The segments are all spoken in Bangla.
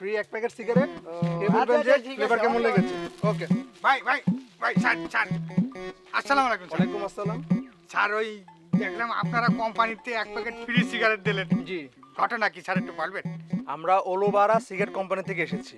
ফ্রি এক প্যাকেট সিগারেট। কে বলবেন যে ফ্লেভার কেমন লেগেছে? ওকে। ভাই ভাই ভাই স্যার স্যার আসসালামু আলাইকুম স্যার। ওয়ালাইকুম আসসালাম। স্যার ওই দেখলাম আপনারা কোম্পানিতে এক প্যাকেট ফ্রি সিগারেট দিলেন, জি, ঘটনা কি স্যার একটু বলবেন? আমরা ওলোবারা সিগারেট কোম্পানি থেকে এসেছি।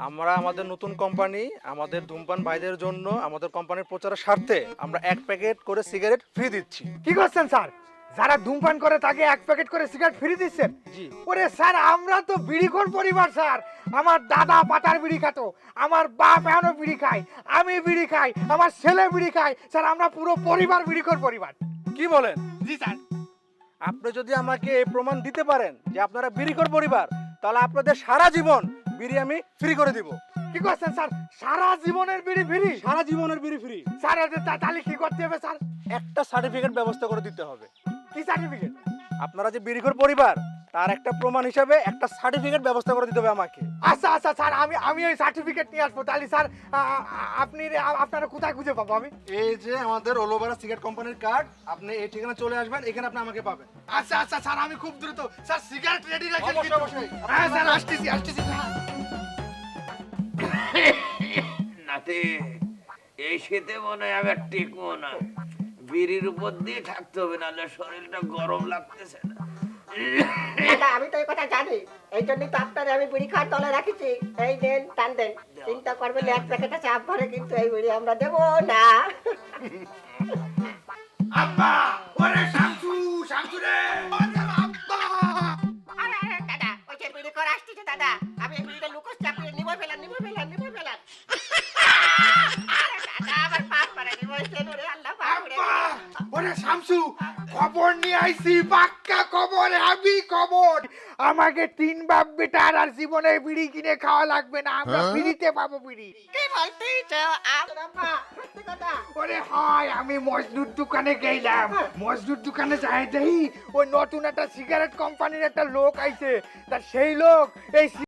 আমরা আমাদের নতুন কোম্পানি আমাদের ধূমপান ভাইদের জন্য আমাদের কোম্পানির প্রচারের স্বার্থে আমরা এক প্যাকেট করে সিগারেট ফ্রি দিচ্ছি। কি করছেন স্যার? যারা ধূমপান করে তাকে এক প্যাকেট করে সিগারেট ফ্রি দিচ্ছেন? জি। ওরে স্যার, আমরা তো বিড়িখোর পরিবার স্যার। আমার দাদা পাতার বিড়ি খেতো, আমার বাপ এখনো বিড়ি খায়, আমি বিড়ি খাই, আমার ছেলে বিড়ি খায়। স্যার আমরা পুরো পরিবার বিড়িখোর পরিবার। কি বলেন? জি স্যার। আপনি যদি আমাকে এই প্রমাণ দিতে পারেন যে আপনারা বিড়িখোর পরিবার, তাহলে আপনাদের সারা জীবন বিড়ি আমি ফ্রি করে দিব। কি করছেন স্যার? সারা জীবনের বিড়ি ফ্রি? সারা জীবনের বিড়ি ফ্রি। স্যার তাহলে কি করতে হবে স্যার? একটা সার্টিফিকেট ব্যবস্থা করে দিতে হবে। কি সার্টিফিকেট? আপনারা যে বিড়িখোর পরিবার তার একটা প্রমাণ হিসাবে একটা সার্টিফিকেট ব্যবস্থা করে দিতে হবে আমাকে। আচ্ছা আচ্ছা স্যার, আমি ওই সার্টিফিকেট নিয়ে আসবো। তাহলে স্যার আপনারা কোথায় খুঁজে পাবো আমি? এই যে আমাদের ওলোবারা সিগারেট কোম্পানির কার্ড, আপনি এই ঠিকানা চলে আসবেন, এখানে আপনি আমাকে পাবেন। আচ্ছা আচ্ছা স্যার, আমি খুব দ্রুত স্যার সিগারেট রেডি রাখেন অবশ্যই, কিন্তু। অবশ্যই। হ্যাঁ স্যার, আসতেছি আসতেছি স্যার। নাতে এই শীতে মনে হয় আমি টিকবো না, বিড়ির উপর দিয়ে থাকতে হবে, নাহলে শরীরটা গরম লাগতেছে না। দাদা আমি তো এই কথা জানি, এই জন্যই তো আপনার আমি বিড়ি খাওয়ার তলে রাখিছি। এই দেন, টান দেন। চিন্তা করবেন এক প্যাকেটে চাপ ভরে কিন্তু এই বিড়ি আমরা দেবো না। আব্বা, ওরে শামসু, শামসু রে। ওরে আব্বা। আরে আরে দাদা, ওই যে বিড়ি করে আসতেছে দাদা, আমি এই বিড়িটা লুকোস চাপিয়ে নিবো ফেলান। আরে দাদা আমার পাপ পারে নিবো রে, আল্লাহ পাপ করে। আব্বা, ওরে শামসু, খবর নিয়ে আইছি, পাক্কা খবর, হাবি খবর। আমাকে 3 বাপ বেটার আর জীবনে বিড়ি কিনে খাওয়া লাগবে না, আমরা ফ্রিতে পাবো বিড়ি। কি বলতেছ আব্বা? সত্যি কথা? ওরে হয়, আমি মজদুর দোকানে গেলাম, মজদুর দোকানে যাই দেখি ওই নতুন একটা সিগারেট কোম্পানির একটা লোক আইছে। তা সেই লোক এই